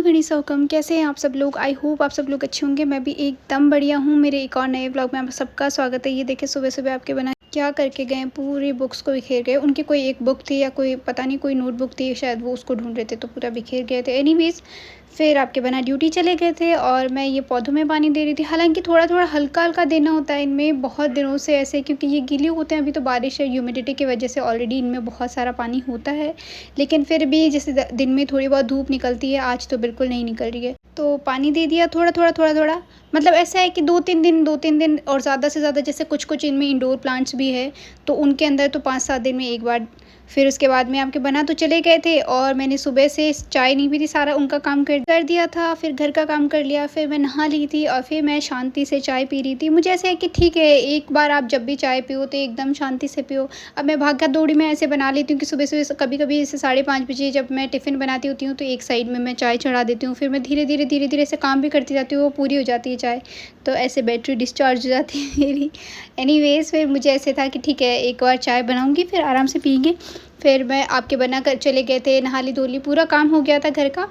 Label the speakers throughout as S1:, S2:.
S1: गणेशा हुकम, कैसे हैं आप सब लोग। आई होप आप सब लोग अच्छे होंगे। मैं भी एकदम बढ़िया हूँ। मेरे एक और नए व्लॉग में आप सबका स्वागत है। ये देखिए सुबह सुबह आपके बना क्या करके गए, पूरी बुक्स को बिखेर गए। उनकी कोई एक बुक थी या कोई पता नहीं कोई नोटबुक थी शायद, वो उसको ढूंढ रहे थे तो पूरा बिखेर गए थे। एनीवेज फिर आपके बना ड्यूटी चले गए थे और मैं ये पौधों में पानी दे रही थी। हालांकि थोड़ा थोड़ा हल्का हल्का देना होता है इनमें बहुत दिनों से ऐसे, क्योंकि ये गीले होते हैं। अभी तो बारिश है, ह्यूमिडिटी की वजह से ऑलरेडी इनमें बहुत सारा पानी होता है, लेकिन फिर भी जैसे दिन में थोड़ी बहुत धूप निकलती है, आज तो बिल्कुल नहीं निकल रही है, तो पानी दे दिया थोड़ा थोड़ा थोड़ा थोड़ा। मतलब ऐसा है कि 2-3 दिन और ज़्यादा से ज़्यादा, जैसे कुछ कुछ इनमें इंडोर प्लांट्स भी है तो उनके अंदर तो 5-7 दिन में एक बार। फिर उसके बाद में आपके बना तो चले गए थे और मैंने सुबह से चाय नहीं पी थी, सारा उनका काम कर दिया था। फिर घर का काम कर लिया, फिर मैं नहा ली थी और फिर मैं शांति से चाय पी रही थी। मुझे ऐसा है कि ठीक है, एक बार आप जब भी चाय पियो तो एकदम शांति से पियो। अब मैं भागा दौड़ी में ऐसे बना लेती हूँ कि सुबह सुबह कभी कभी जैसे 5:30 बजे जब मैं टिफ़िन बनाती होती हूँ तो एक साइड में मैं चाय चढ़ा देती हूँ। फिर मैं धीरे धीरे ऐसे काम भी करती जाती हूँ, वो पूरी हो जाती है चाय, तो ऐसे बैटरी डिस्चार्ज हो जाती है मेरी। एनीवेज फिर मुझे ऐसे था कि ठीक है, एक बार चाय बनाऊँगी फिर आराम से पिएंगे। फिर मैं आपके बना कर चले गए थे, नहा ली धो ली, पूरा काम हो गया था घर का।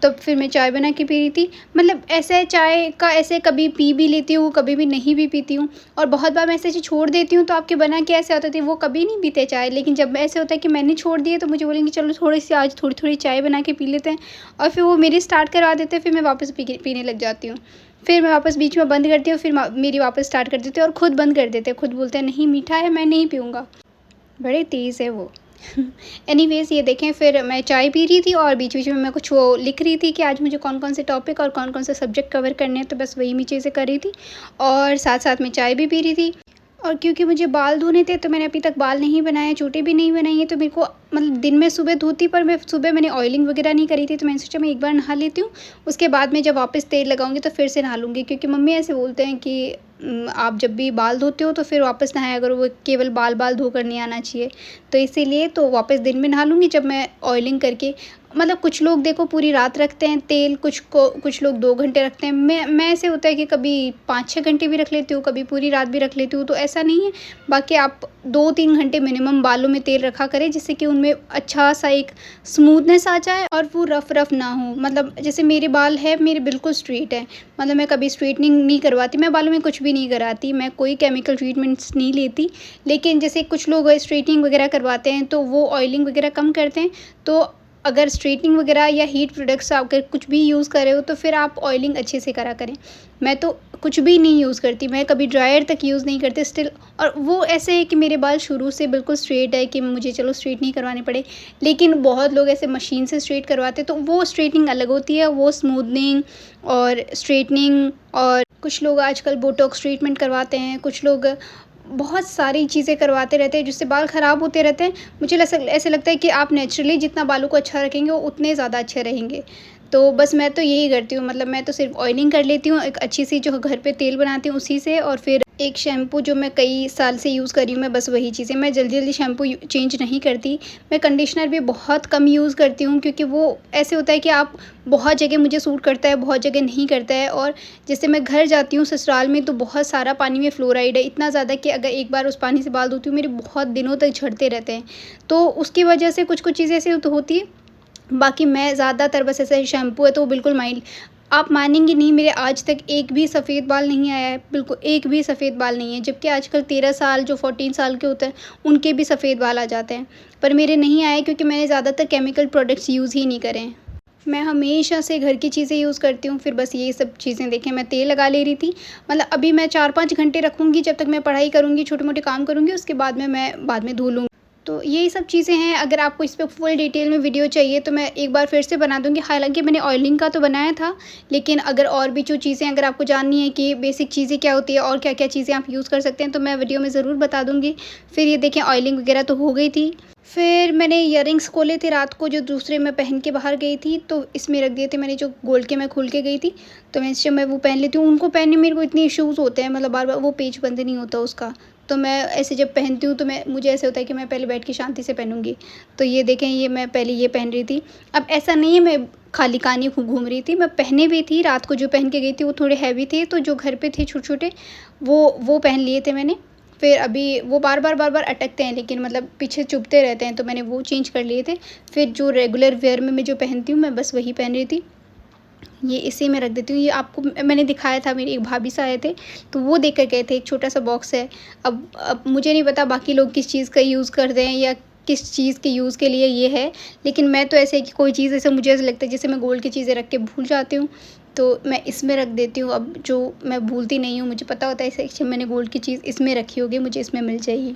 S1: तब फिर मैं चाय बना के पी रही थी। मतलब ऐसे चाय का ऐसे कभी पी भी लेती हूँ, कभी भी नहीं भी पीती हूँ। और बहुत बार मैं ऐसे छोड़ देती हूँ तो आपके बना के ऐसे होता था, वो कभी नहीं पीते चाय। लेकिन जब ऐसे होता है कि मैंने छोड़ दिए तो मुझे बोलेंगे चलो थोड़ी सी आज थोड़ी थोड़ी चाय बना के पी लेते हैं, और फिर वो मेरी स्टार्ट करवा देते हैं। फिर मैं वापस पीने लग जाती हूँ। फिर मैं वापस बीच में बंद करती हूँ, फिर मेरी वापस स्टार्ट कर देते हैं और खुद बंद कर देते हैं। खुद बोलते हैं नहीं मीठा है, मैं नहीं पीऊँगा। बड़े तेज़ है वो। एनीवेज़ ये देखें, फिर मैं चाय पी रही थी और बीच-बीच में मैं कुछ वो लिख रही थी कि आज मुझे कौन-कौन से टॉपिक और कौन-कौन से सब्जेक्ट कवर करने हैं, तो बस वही मैं चीज़ें कर रही थी और साथ-साथ में चाय भी पी रही थी। और क्योंकि मुझे बाल धोने थे तो मैंने अभी तक बाल नहीं बनाए, चोटी भी नहीं बनाई है, तो मेरे को मतलब दिन में सुबह धोती, पर मैं सुबह मैंने ऑयलिंग वगैरह नहीं करी थी, तो मैंने सोचा मैं एक बार नहा लेती हूँ, उसके बाद में जब वापस तेल लगाऊंगी तो फिर से नहा लूँगी। क्योंकि मम्मी ऐसे बोलते हैं कि आप जब भी बाल धोते हो तो फिर वापस नहाया करो, वो केवल बाल धो कर नहीं आना चाहिए। तो इसीलिए तो वापस दिन में नहा लूँगी जब मैं ऑयलिंग करके। मतलब कुछ लोग देखो पूरी रात रखते हैं तेल, कुछ लोग 2 घंटे रखते हैं। मैं ऐसे होता है कि कभी 5-6 घंटे भी रख लेती हूँ, कभी पूरी रात भी रख लेती हूँ, तो ऐसा नहीं है। बाकी आप 2-3 घंटे मिनिमम बालों में तेल रखा करें, जिससे कि उनमें अच्छा सा एक स्मूथनेस आ जाए और वो रफ ना हो। मतलब जैसे मेरे बाल है, मेरे बिल्कुल स्ट्रेट है। मतलब मैं कभी स्ट्रेटनिंग नहीं करवाती, मैं बालों में कुछ भी नहीं कराती, मैं कोई केमिकल ट्रीटमेंट्स नहीं लेती। लेकिन जैसे कुछ लोग स्ट्रेटनिंग वगैरह करवाते हैं तो वो ऑयलिंग वगैरह कम करते हैं। तो अगर स्ट्रेटनिंग वगैरह या हीट प्रोडक्ट्स अगर कुछ भी यूज़ कर रहे हो तो फिर आप ऑयलिंग अच्छे से करा करें। मैं तो कुछ भी नहीं यूज़ करती, मैं कभी ड्रायर तक यूज़ नहीं करती स्टिल। और वो ऐसे है कि मेरे बाल शुरू से बिल्कुल स्ट्रेट है कि मुझे चलो स्ट्रेट नहीं करवाने पड़े। लेकिन बहुत लोग ऐसे मशीन से स्ट्रेट करवाते हैं तो वो स्ट्रेटनिंग अलग होती है, वो स्मूथनिंग और स्ट्रेटनिंग। और कुछ लोग आजकल बोटॉक्स ट्रीटमेंट करवाते हैं, कुछ लोग बहुत सारी चीज़ें करवाते रहते हैं जिससे बाल ख़राब होते रहते हैं। मुझे ऐसे लगता है कि आप नेचुरली जितना बालों को अच्छा रखेंगे वो उतने ज़्यादा अच्छे रहेंगे। तो बस मैं तो यही करती हूँ। मतलब मैं तो सिर्फ ऑयलिंग कर लेती हूँ एक अच्छी सी, जो घर पे तेल बनाती हूँ उसी से, और फिर एक शैम्पू जो मैं कई साल से यूज़ कर रही हूँ, मैं बस वही चीज़ें, मैं जल्दी शैम्पू चेंज नहीं करती। मैं कंडीशनर भी बहुत कम यूज़ करती हूँ, क्योंकि वो ऐसे होता है कि आप बहुत जगह मुझे सूट करता है, बहुत जगह नहीं करता है। और जैसे मैं घर जाती हूँ ससुराल में तो बहुत सारा पानी में फ्लोराइड है, इतना ज़्यादा कि अगर एक बार उस पानी से बाल धोती हूँ मेरे बहुत दिनों तक झड़ते रहते हैं। तो उसकी वजह से कुछ चीज़ें ऐसे तो होती है। बाकी मैं ज़्यादातर बस ऐसा ही शैम्पू है तो वो बिल्कुल माइल्ड। आप मानेंगी नहीं, मेरे आज तक एक भी सफ़ेद बाल नहीं आया है, बिल्कुल एक भी सफ़ेद बाल नहीं है। जबकि आजकल 13 साल जो 14 साल के होते हैं उनके भी सफ़ेद बाल आ जाते हैं, पर मेरे नहीं आए क्योंकि मैंने ज़्यादातर केमिकल प्रोडक्ट्स यूज़ ही नहीं करे हैं। मैं हमेशा से घर की चीज़ें यूज़ करती हूँ। फिर बस ये सब चीज़ें देखें, मैं तेल लगा ले रही थी। मतलब अभी मैं 4-5 घंटे रखूँगी, जब तक मैं पढ़ाई करूँगी, छोटे-मोटे काम करूँगी, उसके बाद में मैं बाद में धो लूँगी। तो यही सब चीज़ें हैं। अगर आपको इस पे फुल डिटेल में वीडियो चाहिए तो मैं एक बार फिर से बना दूँगी। हालाँकि मैंने ऑयलिंग का तो बनाया था, लेकिन अगर और भी जो चीज़ें अगर आपको जाननी है कि बेसिक चीज़ें क्या होती है और क्या-क्या चीज़ें आप यूज़ कर सकते हैं, तो मैं वीडियो में ज़रूर बता दूँगी। फिर ये देखें, ऑयलिंग वगैरह तो हो गई थी। फिर मैंने इयररिंग्स खोले थे रात को, जो दूसरे मैं पहन के बाहर गई थी, तो इसमें रख दिए थे मैंने, जो गोल्ड के मैं खोल के गई थी। तो मैं इससे मैं वो पहन लेती हूँ। उनको पहनने में मेरे को इतने इश्यूज़ होते हैं, मतलब बार-बार वो पेच बंद नहीं होता उसका। तो मैं ऐसे जब पहनती हूँ तो मुझे ऐसे होता है कि मैं पहले बैठ के शांति से पहनूँगी। तो ये देखें, ये मैं पहले ये पहन रही थी। अब ऐसा नहीं है मैं खाली कानी घूम रही थी, मैं पहने भी थी। रात को जो पहन के गई थी वो थोड़े हैवी थे, तो जो घर पे थे छोटे-छोटे वो पहन लिए थे मैंने। फिर अभी वो बार-बार अटकते हैं, लेकिन मतलब पीछे चुभते रहते हैं, तो मैंने वो चेंज कर लिए थे। फिर जो रेगुलर वेयर में मैं जो पहनती हूँ मैं बस वही पहन रही थी। ये इसी में रख देती हूँ। ये आपको मैंने दिखाया था, मेरी एक भाभी से आए थे तो वो देकर गए थे, एक छोटा सा बॉक्स है। अब मुझे नहीं पता बाकी लोग किस चीज़ का यूज़ करते हैं या किस चीज़ के यूज़ के लिए ये है, लेकिन मैं तो ऐसे है कि कोई चीज़ ऐसे मुझे ऐसा लगता है जैसे मैं गोल्ड की चीज़ें रख के भूल जाती हूँ, तो मैं इसमें रख देती हूँ। अब जो मैं भूलती नहीं हूँ, मुझे पता होता है ऐसे अच्छा मैंने गोल्ड की चीज़ इसमें रखी होगी, मुझे इसमें मिल जाएगी।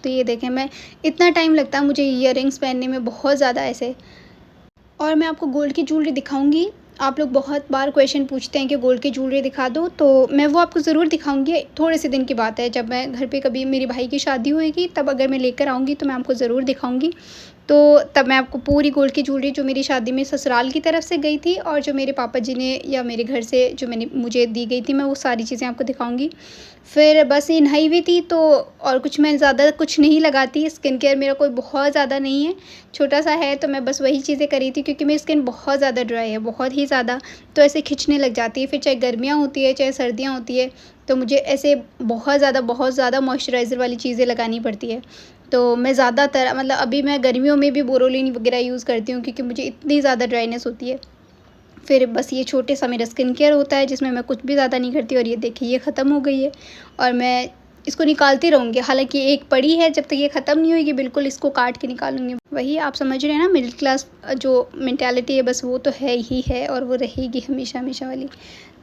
S1: तो ये देखें, मैं इतना टाइम लगता है मुझे ईयररिंग्स पहनने में बहुत ज़्यादा ऐसे। और मैं आपको गोल्ड की ज्वेलरी दिखाऊंगी। आप लोग बहुत बार क्वेश्चन पूछते हैं कि गोल्ड की ज्वेलरी दिखा दो, तो मैं वो आपको ज़रूर दिखाऊंगी। थोड़े से दिन की बात है, जब मैं घर पे कभी मेरी भाई की शादी होएगी तब अगर मैं लेकर आऊँगी तो मैं आपको ज़रूर दिखाऊंगी। तो तब मैं आपको पूरी गोल्ड की ज्वेलरी जो मेरी शादी में ससुराल की तरफ से गई थी और जो मेरे पापा जी ने या मेरे घर से जो मैंने मुझे दी गई थी, मैं वो सारी चीज़ें आपको दिखाऊंगी। फिर बस ये नहाई हुई थी तो, और कुछ मैं ज़्यादा कुछ नहीं लगाती, स्किन केयर मेरा कोई बहुत ज़्यादा नहीं है, छोटा-सा है, तो मैं बस वही चीज़ें करी थी क्योंकि मेरी स्किन बहुत ज़्यादा ड्राई है, बहुत ही ज़्यादा, तो ऐसे खिंचने लग जाती है। फिर चाहे गर्मियाँ होती है, चाहे सर्दियाँ होती है, तो मुझे ऐसे बहुत ज़्यादा मॉइस्चराइज़र वाली चीज़ें लगानी पड़ती है। तो मैं ज़्यादातर मतलब अभी मैं गर्मियों में भी बोरोलिन वगैरह यूज़ करती हूँ क्योंकि मुझे इतनी ज़्यादा ड्राइनेस होती है। फिर बस ये छोटे-सा मेरा स्किन केयर होता है जिसमें मैं कुछ भी ज़्यादा नहीं करती, और ये देखिए ये ख़त्म हो गई है और मैं इसको निकालती रहूँगी। हालाँकि एक पड़ी है, जब तक ये ख़त्म नहीं होएगी बिल्कुल इसको काट के निकालूँगी। वही आप समझ रहे हैं ना, मिडिल क्लास जो मेंटालिटी है बस वो तो है ही है और वो रहेगी हमेशा-हमेशा वाली।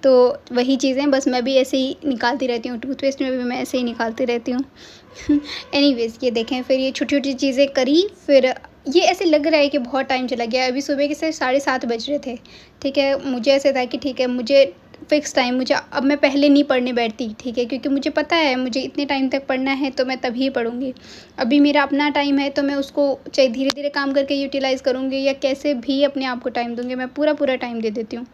S1: तो वही चीज़ें बस मैं भी ऐसे ही निकालती रहती हूँ, टूथपेस्ट में भी मैं ऐसे ही निकालती रहती हूँ। एनीवेज़ ये देखें, फिर ये छोटी-छोटी चीज़ें करी, फिर ये ऐसे लग रहा है कि बहुत टाइम चला गया। अभी सुबह के सिर्फ 7:30 बज रहे थे, ठीक है? मुझे ऐसे था कि ठीक है, मुझे फ़िक्स टाइम, मुझे अब मैं पहले नहीं पढ़ने बैठती, ठीक है? क्योंकि मुझे पता है मुझे इतने टाइम तक पढ़ना है तो मैं तभी पढ़ूँगी। अभी मेरा अपना टाइम है तो मैं उसको चाहे धीरे-धीरे काम करके यूटिलाइज़ करूँगी या कैसे भी अपने आप को टाइम दूँगी, मैं पूरा-पूरा टाइम दे देती हूँ।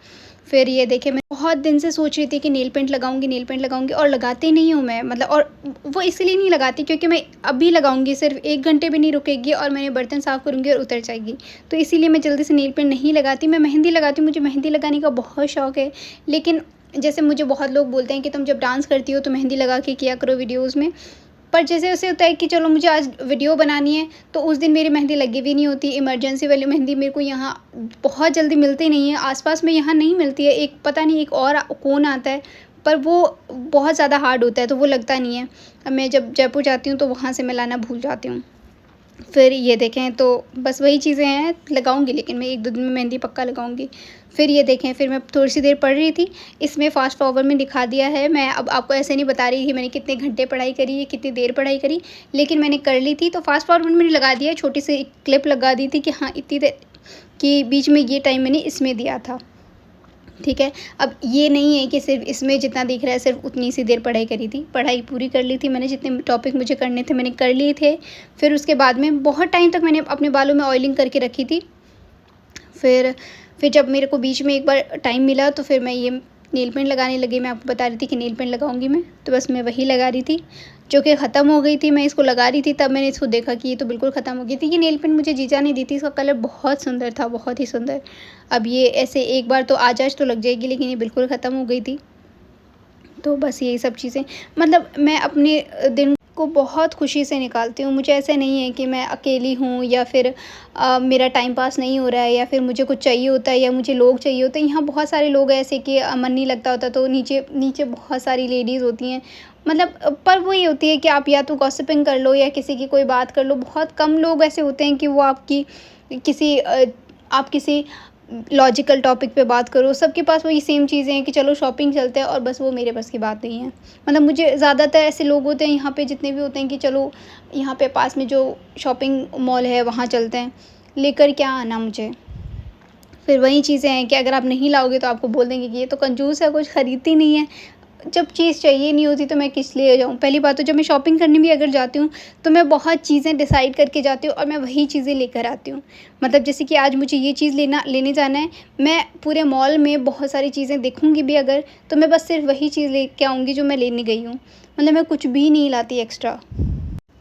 S1: फिर ये देखिए, मैं बहुत दिन से सोच रही थी कि नेल पेंट लगाऊँगी और लगाती नहीं हूँ मैं, मतलब, और वो इसलिए नहीं लगाती क्योंकि मैं अभी लगाऊँगी, सिर्फ़ 1 घंटे भी नहीं रुकेगी और मैंने बर्तन साफ़ करूँगी और उतर जाएगी। तो इसीलिए मैं जल्दी से नेल पेंट नहीं लगाती। मैं मेहंदी लगाती हूँ, मुझे मेहंदी लगाने का बहुत शौक है। लेकिन जैसे मुझे बहुत लोग बोलते हैं कि तुम जब डांस करती हो तो मेहंदी लगा के किया करो वीडियोज़ में। पर जैसे ऐसे होता है कि चलो मुझे आज वीडियो बनानी है, तो उस दिन मेरी मेहंदी लगी भी नहीं होती। इमरजेंसी वाली मेहंदी मेरे को यहाँ बहुत जल्दी मिलती नहीं है, आस-पास में यहाँ नहीं मिलती है। एक पता नहीं एक और कौन आता है, पर वो बहुत ज़्यादा हार्ड होता है तो वो लगता नहीं है। अब मैं जब जयपुर जाती हूँ तो वहाँ से मैं लाना भूल जाती हूँ। फिर ये देखें, तो बस वही चीज़ें हैं, लगाऊँगी, लेकिन मैं 1-2 दिन में मेहंदी पक्का लगाऊँगी। फिर ये देखें, फिर मैं थोड़ी-सी देर पढ़ रही थी, इसमें फ़ास्ट फॉरवर्ड में दिखा दिया है। मैं अब आपको ऐसे नहीं बता रही कि मैंने कितने घंटे पढ़ाई करी या कितनी देर पढ़ाई करी, लेकिन मैंने कर ली थी, तो फ़ास्ट फॉरवर्ड में मैंने लगा दिया है, छोटी-सी एक क्लिप लगा दी थी कि हाँ, इतनी देर कि बीच में ये टाइम मैंने इसमें दिया था। ठीक है? अब ये नहीं है कि सिर्फ़ इसमें जितना दिख रहा है सिर्फ़ उतनी सी देर पढ़ाई करी थी। पढ़ाई पूरी कर ली थी मैंने, जितने टॉपिक मुझे करने थे मैंने कर लिए थे। फिर उसके बाद में बहुत टाइम तक मैंने अपने बालों में ऑयलिंग करके रखी थी। फिर फिर जब मेरे को बीच में एक बार टाइम मिला तो फिर मैं ये नेल पेंट लगाने लगी। मैं आपको बता रही थी कि नेल पेंट लगाऊंगी मैं, तो बस मैं वही लगा रही थी जो कि ख़त्म हो गई थी। मैं इसको लगा रही थी तब मैंने इसको देखा कि ये तो बिल्कुल ख़त्म हो गई थी। ये नेल पेंट मुझे जीजा ने दी थी, इसका कलर बहुत सुंदर था, बहुत ही सुंदर। अब ये ऐसे एक बार तो आज तो लग जाएगी, लेकिन ये बिल्कुल ख़त्म हो गई थी। तो बस यही सब चीज़ें, मतलब मैं अपने दिन को बहुत खुशी से निकालती हूँ। मुझे ऐसा नहीं है कि मैं अकेली हूँ या फिर मेरा टाइम पास नहीं हो रहा है या फिर मुझे कुछ चाहिए होता है या मुझे लोग चाहिए होते हैं। यहाँ बहुत सारे लोग हैं ऐसे कि मन नहीं लगता होता तो नीचे नीचे बहुत सारी लेडीज़ होती हैं। मतलब पर वो ये होती है कि आप या तो गॉसिपिंग कर लो या किसी की कोई बात कर लो। बहुत कम लोग ऐसे होते हैं कि वो आपकी किसी आप किसी लॉजिकल टॉपिक पे बात करो। सबके पास वही सेम चीज़ें हैं कि चलो शॉपिंग चलते हैं, और बस वो मेरे बस की बात नहीं है। मतलब मुझे ज़्यादातर ऐसे लोग होते हैं यहाँ पे जितने भी होते हैं कि चलो यहाँ पे पास में जो शॉपिंग मॉल है वहाँ चलते हैं, लेकर क्या आना मुझे। फिर वही चीज़ें हैं कि अगर आप नहीं लाओगे तो आपको बोल देंगे कि ये तो कंजूस है, कुछ खरीदती नहीं है। जब चीज़ चाहिए नहीं होती तो मैं किस लिए जाऊँ। पहली बात तो जब मैं शॉपिंग करने भी अगर जाती हूँ तो मैं बहुत चीज़ें डिसाइड करके जाती हूँ और मैं वही चीज़ें लेकर आती हूँ। मतलब जैसे कि आज मुझे ये चीज़ लेने जाना है, मैं पूरे मॉल में बहुत सारी चीज़ें देखूँगी भी अगर, तो मैं बस सिर्फ़ वही चीज़ लेके आऊँगी जो मैं लेने गई हूँ। मतलब मैं कुछ भी नहीं लाती एक्स्ट्रा।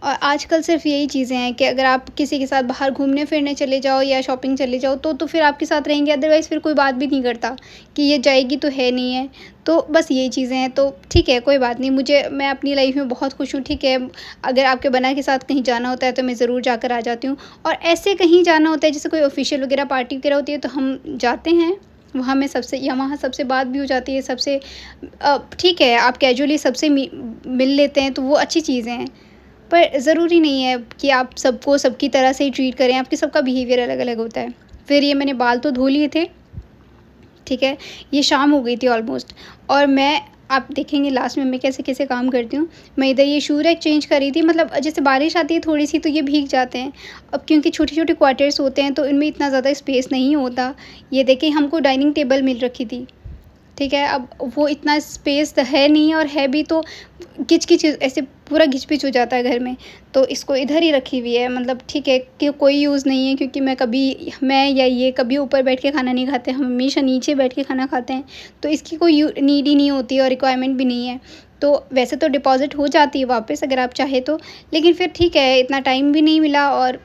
S1: और आजकल सिर्फ़ यही चीज़ें हैं कि अगर आप किसी के साथ बाहर घूमने फिरने चले जाओ या शॉपिंग चले जाओ तो फिर आपके साथ रहेंगे, अदरवाइज़ फिर कोई बात भी नहीं करता कि ये जाएगी तो है नहीं है। तो बस यही चीज़ें हैं, तो ठीक है, कोई बात नहीं। मैं अपनी लाइफ़ में बहुत खुश हूँ, ठीक है। अगर आपके बना के साथ कहीं जाना होता है तो मैं ज़रूर जाकर आ जाती हूँ, और ऐसे कहीं जाना होता है जैसे कोई ऑफ़िशियल वगैरह पार्टी वगैरह होती है तो हम जाते हैं। वहाँ मैं सबसे या वहाँ सबसे बात भी हो जाती है, सबसे ठीक है, आप कैजुअली सबसे मिल लेते हैं तो वो अच्छी चीज़ें हैं। पर ज़रूरी नहीं है कि आप सबको सबकी तरह से ही ट्रीट करें, आपके सबका बिहेवियर अलग-अलग होता है। फिर ये मैंने बाल तो धो लिए थे, ठीक है? ये शाम हो गई थी ऑलमोस्ट, और आप देखेंगे लास्ट में मैं कैसे-कैसे काम करती हूँ। मैं इधर ये शू रैक चेंज कर रही थी, मतलब जैसे बारिश आती है थोड़ी-सी तो ये भीग जाते हैं। अब क्योंकि छोटे-छोटे क्वार्टर्स होते हैं तो इनमें इतना ज़्यादा स्पेस नहीं होता। ये देखिए हमको डाइनिंग टेबल मिल रखी थी, ठीक है? अब वो इतना स्पेस है नहीं, और है भी तो किच-किच ऐसे पूरा घिच-पिच हो जाता है घर में। तो इसको इधर ही रखी हुई है, मतलब ठीक है कि कोई यूज़ नहीं है, क्योंकि मैं या ये कभी ऊपर बैठ के खाना नहीं खाते, हम हमेशा नीचे बैठ के खाना खाते हैं। तो इसकी कोई नीड ही नहीं होती और रिक्वायरमेंट भी नहीं है। तो वैसे तो डिपॉज़िट हो जाती है वापस अगर आप चाहें तो, लेकिन फिर ठीक है, इतना टाइम भी नहीं मिला, और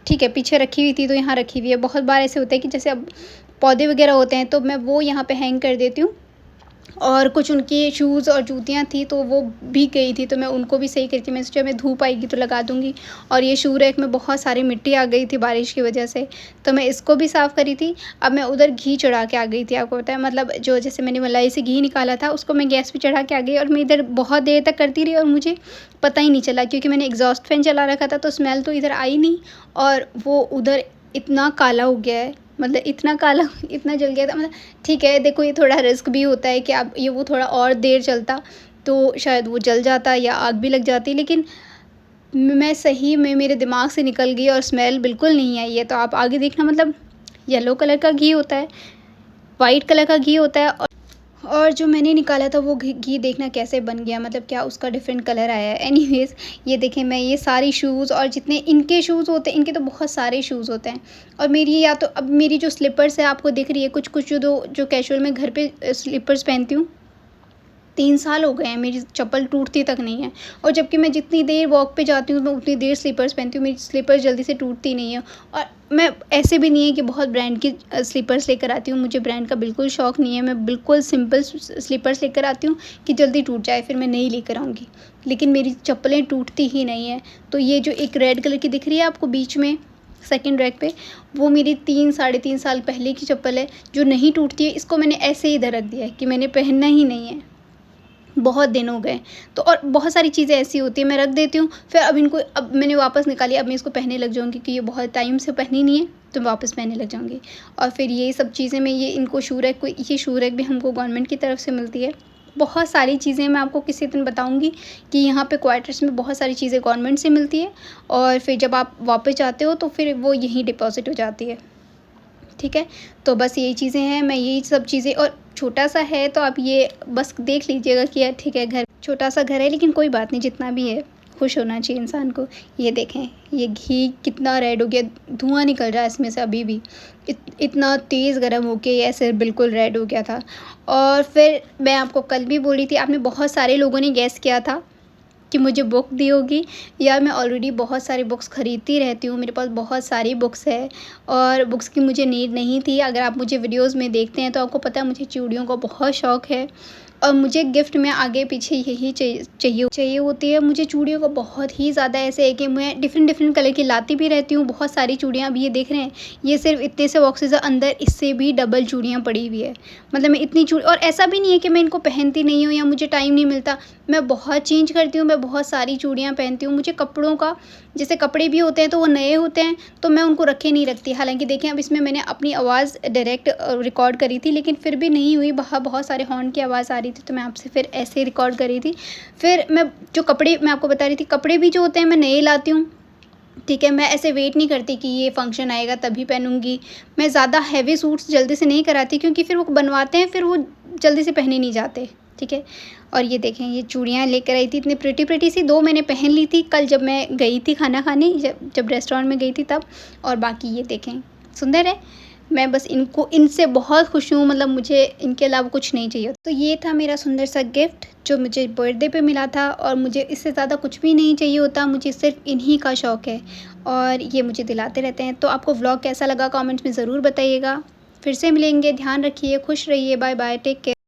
S1: ठीक है पीछे रखी हुई थी तो यहाँ रखी हुई है। बहुत बार ऐसे होता है कि जैसे अब पौधे वगैरह होते हैं तो मैं वो यहाँ पे हैंग कर देती हूँ, और कुछ उनकी शूज़ और जूतियाँ थी तो वो भीग गई थी, तो मैं उनको भी सही करके मैं सोचा मैं धूप आएगी तो लगा दूँगी। और ये शू रैक में बहुत सारी मिट्टी आ गई थी बारिश की वजह से, तो मैं इसको भी साफ़ करी थी। अब मैं उधर घी चढ़ा के आ गई थी, आपको पता है, मतलब जो जैसे मैंने मलाई से घी निकाला था उसको मैं गैस पे चढ़ा के आ गई, और मैं इधर बहुत देर तक करती रही और मुझे पता ही नहीं चला, क्योंकि मैंने एग्ज़ॉस्ट फ़ैन चला रखा था तो स्मेल तो इधर आई नहीं, और वो उधर इतना काला हो गया है, मतलब इतना काला इतना जल गया था, मतलब ठीक है, देखो ये थोड़ा रिस्क भी होता है कि आप ये वो थोड़ा और देर चलता तो शायद वो जल जाता या आग भी लग जाती, लेकिन मैं सही में मेरे दिमाग से निकल गई और स्मेल बिल्कुल नहीं आई है। तो आप आगे देखना, मतलब येलो कलर का घी होता है, वाइट कलर का घी होता है, और जो मैंने निकाला था वो घी देखना कैसे बन गया, मतलब क्या उसका डिफरेंट कलर आया है। एनीवेज़ ये देखें, मैं ये सारी शूज़ और जितने इनके शूज़ होते हैं, इनके तो बहुत सारे शूज़ होते हैं, और मेरी या तो अब मेरी जो स्लीपर्स है आपको दिख रही है, कुछ जो कैजुअल मैं घर पे स्लीपर्स पहनती हूँ, 3 साल हो गए हैं मेरी चप्पल टूटती तक नहीं है, और जबकि मैं जितनी देर वॉक पे जाती हूँ मैं उतनी देर स्लीपर्स पहनती हूँ, मेरी स्लीपर्स जल्दी से टूटती नहीं है। और मैं ऐसे भी नहीं है कि बहुत ब्रांड की स्लीपर्स लेकर आती हूँ, मुझे ब्रांड का बिल्कुल शौक़ नहीं है, मैं बिल्कुल सिंपल स्लीपर्स लेकर आती हूँ कि जल्दी टूट जाए फिर मैं नहीं लेकर आऊँगी, लेकिन मेरी चप्पलें टूटती ही नहीं है। तो ये जो एक रेड कलर की दिख रही है आपको बीच में सेकंड रैक पे, वो मेरी 3 साढ़े 3 साल पहले की चप्पल है जो नहीं टूटती है। इसको मैंने ऐसे ही इधर रख दिया है कि मैंने पहनना ही नहीं है, बहुत दिन हो गए। तो और बहुत सारी चीज़ें ऐसी होती हैं, मैं रख देती हूँ, फिर अब मैंने वापस निकाली, अब मैं इसको पहनने लग जाऊँगी कि ये बहुत टाइम से पहनी नहीं है, तो मैं वापस पहनने लग जाऊँगी। और फिर ये सब चीज़ें मैं इनको ये शू रैक भी हमको गवर्नमेंट की तरफ से मिलती है। बहुत सारी चीज़ें मैं आपको किसी दिन बताऊँगी कि यहाँ पे क्वार्टर्स में बहुत सारी चीज़ें गवर्नमेंट से मिलती है, और फिर जब आप वापस जाते हो तो फिर वो यहीं डिपॉज़िट हो जाती है। ठीक है, तो बस यही चीज़ें हैं, मैं यही सब चीज़ें, और छोटा-सा है तो आप ये बस देख लीजिएगा कि यार ठीक है, घर छोटा-सा घर है लेकिन कोई बात नहीं, जितना भी है खुश होना चाहिए इंसान को। ये देखें, ये घी कितना रेड हो गया, धुआँ निकल रहा है इसमें से अभी भी। इतना तेज़ गरम हो के ये ऐसे बिल्कुल रेड हो गया था। और फिर मैं आपको कल भी बोली थी, आपने बहुत सारे लोगों ने गेस किया था कि मुझे बुक दी होगी। यार मैं ऑलरेडी बहुत सारी बुक्स ख़रीदती रहती हूँ, मेरे पास बहुत सारी बुक्स है, और बुक्स की मुझे नीड नहीं थी। अगर आप मुझे वीडियोस में देखते हैं तो आपको पता है मुझे चूड़ियों का बहुत शौक़ है, और मुझे गिफ्ट में आगे पीछे यही चाहिए होती है। मुझे चूड़ियों का बहुत ही ज़्यादा ऐसे है कि मैं डिफ़रेंट कलर की लाती भी रहती हूँ, बहुत सारी चूड़ियाँ। अभी ये देख रहे हैं, ये सिर्फ इतने से बॉक्सेस है, अंदर इससे भी डबल चूड़ियाँ पड़ी हुई है। मतलब मैं इतनी और ऐसा भी नहीं है कि मैं इनको पहनती नहीं हूँ या मुझे टाइम नहीं मिलता, मैं बहुत चेंज करती हूँ, मैं बहुत सारी चूड़ियाँ पहनती हूँ। मुझे कपड़ों का, जैसे कपड़े भी होते हैं तो वो नए होते हैं तो मैं उनको रखे नहीं रखती। हालाँकि देखें, अब इसमें मैंने अपनी आवाज़ डायरेक्ट रिकॉर्ड करी थी, लेकिन फिर भी नहीं हुई, बाहर बहुत सारे हॉर्न की आवाज़ आ रही थी, तो मैं आपसे फिर ऐसे ही रिकॉर्ड करी थी। फिर जो कपड़े मैं आपको बता रही थी, कपड़े भी जो होते हैं मैं नए लाती हूँ, ठीक है। मैं ऐसे वेट नहीं करती कि ये फंक्शन आएगा तभी पहनूंगी। मैं ज़्यादा हैवी सूट्स जल्दी से नहीं कराती, क्योंकि फिर वो बनवाते हैं, फिर वो जल्दी से पहने नहीं जाते, ठीक है। और ये देखें, ये चूड़ियाँ लेकर आई थी, इतनी प्रिटी सी, 2 मैंने पहन ली थी कल जब मैं गई थी खाना खाने, जब रेस्टोरेंट में गई थी तब। और बाकी ये देखें, सुंदर है। मैं बस इनसे बहुत खुश हूँ, मतलब मुझे इनके अलावा कुछ नहीं चाहिए। तो ये था मेरा सुंदर सा गिफ्ट जो मुझे बर्थडे पे मिला था, और मुझे इससे ज़्यादा कुछ भी नहीं चाहिए होता, मुझे सिर्फ इन्हीं का शौक़ है, और ये मुझे दिलाते रहते हैं। तो आपको व्लॉग कैसा लगा कमेंट्स में ज़रूर बताइएगा। फिर से मिलेंगे, ध्यान रखिए, खुश रहिए, बाय बाय, टेक केयर।